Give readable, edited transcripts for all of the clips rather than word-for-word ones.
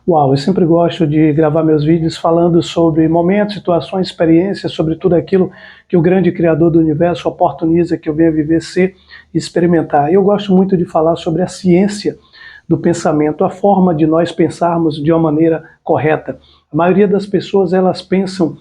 Uau, eu sempre gosto de gravar meus vídeos falando sobre momentos, situações, experiências, sobre tudo aquilo que o grande Criador do Universo oportuniza que eu venha viver, ser e experimentar. Eu gosto muito de falar sobre a ciência do pensamento, a forma de nós pensarmos de uma maneira correta. A maioria das pessoas, elas pensam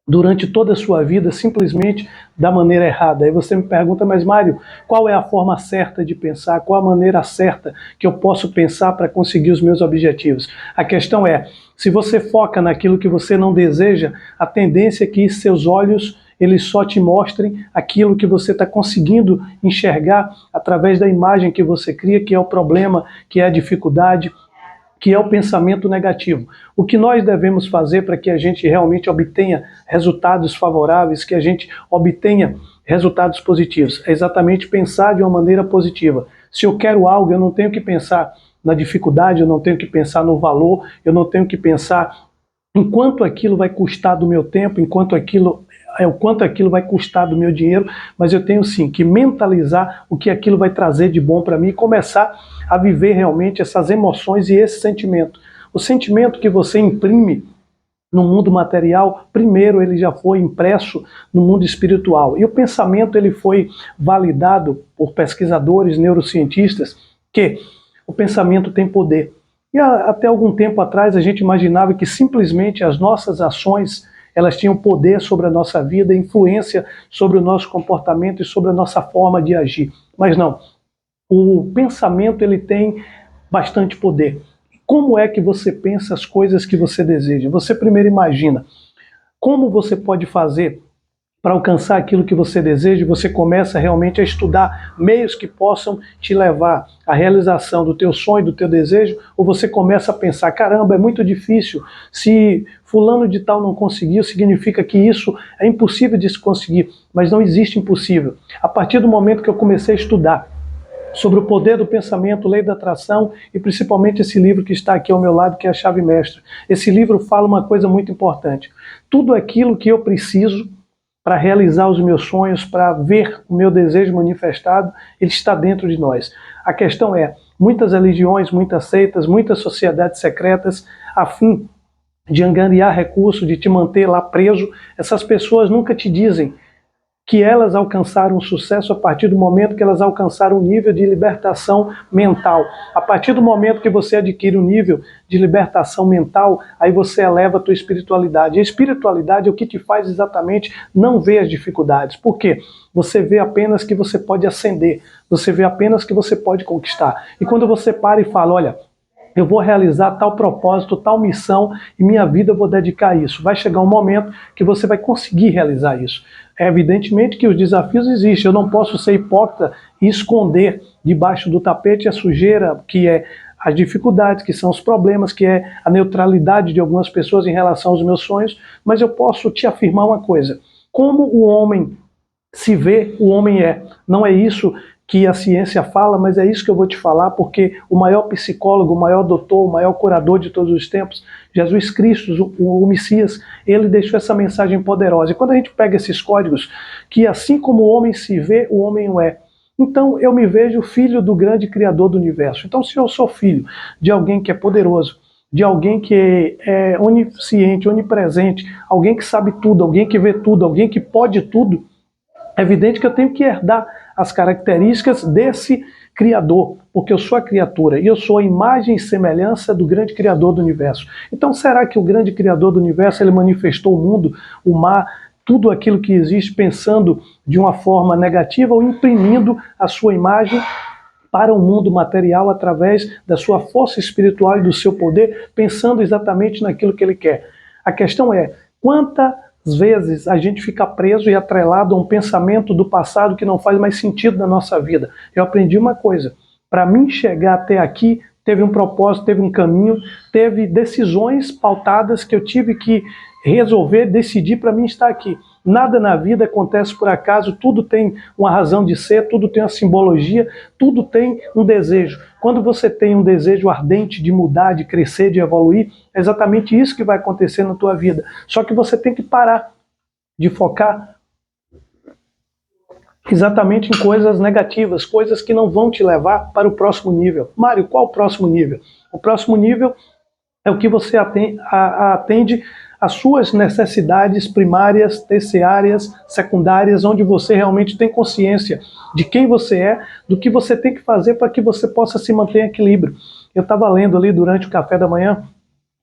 durante toda a sua vida simplesmente da maneira errada. Aí você me pergunta, mas Mário, qual é a forma certa de pensar? Qual a maneira certa que eu posso pensar para conseguir os meus objetivos? A questão é, se você foca naquilo que você não deseja, a tendência é que seus olhos eles só te mostrem aquilo que você está conseguindo enxergar através da imagem que você cria, que é o problema, que é a dificuldade, que é o pensamento negativo. O que nós devemos fazer para que a gente realmente obtenha resultados favoráveis, que a gente obtenha resultados positivos? É exatamente pensar de uma maneira positiva. Se eu quero algo, eu não tenho que pensar na dificuldade, eu não tenho que pensar no valor, eu não tenho que pensar em quanto aquilo vai custar do meu tempo, o quanto aquilo vai custar do meu dinheiro, mas eu tenho sim que mentalizar o que aquilo vai trazer de bom para mim e começar a viver realmente essas emoções e esse sentimento. O sentimento que você imprime no mundo material, primeiro ele já foi impresso no mundo espiritual. E o pensamento ele foi validado por pesquisadores, neurocientistas, que o pensamento tem poder. E até algum tempo atrás a gente imaginava que simplesmente as nossas ações elas tinham poder sobre a nossa vida, influência sobre o nosso comportamento e sobre a nossa forma de agir. Mas não, o pensamento ele tem bastante poder. Como é que você pensa as coisas que você deseja? Você primeiro imagina como você pode fazer para alcançar aquilo que você deseja, você começa realmente a estudar meios que possam te levar à realização do teu sonho, do teu desejo, ou você começa a pensar, caramba, é muito difícil, se fulano de tal não conseguiu, significa que isso é impossível de se conseguir, mas não existe impossível. A partir do momento que eu comecei a estudar sobre o poder do pensamento, lei da atração e principalmente esse livro que está aqui ao meu lado, que é a Chave Mestra. Esse livro fala uma coisa muito importante. Tudo aquilo que eu preciso para realizar os meus sonhos, para ver o meu desejo manifestado, ele está dentro de nós. A questão é, muitas religiões, muitas seitas, muitas sociedades secretas, a fim de angariar recursos, de te manter lá preso, essas pessoas nunca te dizem que elas alcançaram sucesso a partir do momento que elas alcançaram um nível de libertação mental. A partir do momento que você adquire um nível de libertação mental, aí você eleva a tua espiritualidade. A espiritualidade é o que te faz exatamente não ver as dificuldades. Por quê? Você vê apenas que você pode ascender, você vê apenas que você pode conquistar. E quando você para e fala, olha, eu vou realizar tal propósito, tal missão e minha vida eu vou dedicar a isso. Vai chegar um momento que você vai conseguir realizar isso. É evidentemente que os desafios existem. Eu não posso ser hipócrita e esconder debaixo do tapete a sujeira, que é as dificuldades, que são os problemas, que é a neutralidade de algumas pessoas em relação aos meus sonhos, mas eu posso te afirmar uma coisa. Como o homem se vê, o homem é. Não é isso que a ciência fala, mas é isso que eu vou te falar, porque o maior psicólogo, o maior doutor, o maior curador de todos os tempos, Jesus Cristo, o Messias, ele deixou essa mensagem poderosa. E quando a gente pega esses códigos, que assim como o homem se vê, o homem o é. Então eu me vejo filho do grande Criador do Universo. Então se eu sou filho de alguém que é poderoso, de alguém que é onisciente, onipresente, alguém que sabe tudo, alguém que vê tudo, alguém que pode tudo, é evidente que eu tenho que herdar as características desse Criador, porque eu sou a criatura e eu sou a imagem e semelhança do grande Criador do Universo. Então será que o grande Criador do Universo ele manifestou o mundo, o mar, tudo aquilo que existe pensando de uma forma negativa ou imprimindo a sua imagem para o mundo material através da sua força espiritual e do seu poder, pensando exatamente naquilo que ele quer? A questão é, quantas vezes a gente fica preso e atrelado a um pensamento do passado que não faz mais sentido na nossa vida? Eu aprendi uma coisa, para mim chegar até aqui, teve um propósito, teve um caminho, teve decisões pautadas que eu tive que resolver, decidir para mim estar aqui. Nada na vida acontece por acaso, tudo tem uma razão de ser, tudo tem uma simbologia, tudo tem um desejo. Quando você tem um desejo ardente de mudar, de crescer, de evoluir, é exatamente isso que vai acontecer na tua vida. Só que você tem que parar de focar exatamente em coisas negativas, coisas que não vão te levar para o próximo nível. Mário, qual o próximo nível? O próximo nível é o que você atende às suas necessidades primárias, terciárias, secundárias, onde você realmente tem consciência de quem você é, do que você tem que fazer para que você possa se manter em equilíbrio. Eu estava lendo ali durante o café da manhã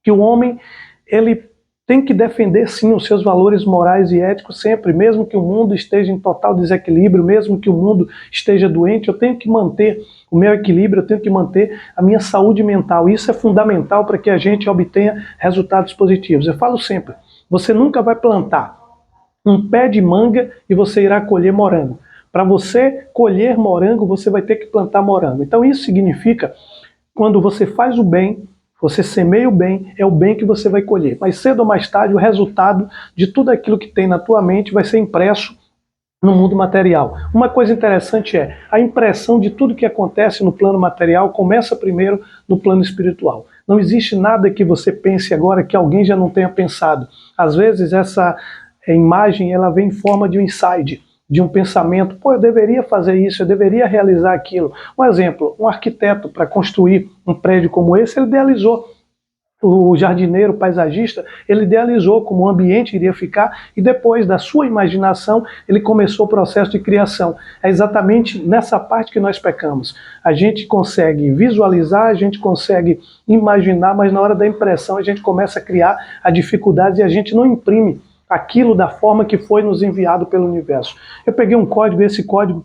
que o homem, ele tem que defender sim os seus valores morais e éticos sempre, mesmo que o mundo esteja em total desequilíbrio, mesmo que o mundo esteja doente, eu tenho que manter o meu equilíbrio, eu tenho que manter a minha saúde mental. Isso é fundamental para que a gente obtenha resultados positivos. Eu falo sempre, você nunca vai plantar um pé de manga e você irá colher morango. Para você colher morango, você vai ter que plantar morango. Então isso significa, quando você faz o bem, você semeia o bem, é o bem que você vai colher. Mas cedo ou mais tarde, o resultado de tudo aquilo que tem na tua mente vai ser impresso no mundo material. Uma coisa interessante é, a impressão de tudo que acontece no plano material começa primeiro no plano espiritual. Não existe nada que você pense agora que alguém já não tenha pensado. Às vezes essa imagem ela vem em forma de um insight, de um pensamento, pô, eu deveria fazer isso, eu deveria realizar aquilo. Um exemplo, um arquiteto para construir um prédio como esse, ele idealizou. O jardineiro, o paisagista, ele idealizou como o ambiente iria ficar e depois da sua imaginação ele começou o processo de criação. É exatamente nessa parte que nós pecamos. A gente consegue visualizar, a gente consegue imaginar, mas na hora da impressão a gente começa a criar a dificuldade e a gente não imprime aquilo da forma que foi nos enviado pelo universo. Eu peguei um código, esse código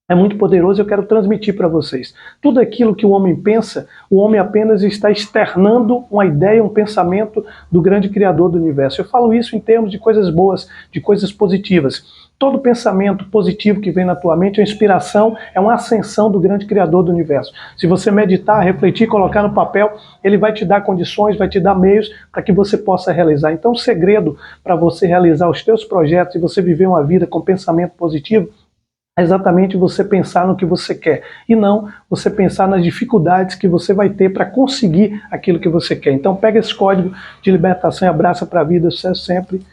é muito poderoso, eu quero transmitir para vocês. Tudo aquilo que o homem pensa, o homem apenas está externando uma ideia, um pensamento do grande Criador do universo. Eu falo isso em termos de coisas boas, de coisas positivas. Todo pensamento positivo que vem na tua mente, a inspiração, é uma ascensão do grande Criador do universo. Se você meditar, refletir, colocar no papel, ele vai te dar condições, vai te dar meios para que você possa realizar. Então o segredo para você realizar os teus projetos e você viver uma vida com pensamento positivo é exatamente você pensar no que você quer e não você pensar nas dificuldades que você vai ter para conseguir aquilo que você quer. Então pega esse código de libertação e abraça para a vida, sucesso sempre.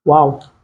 Uau!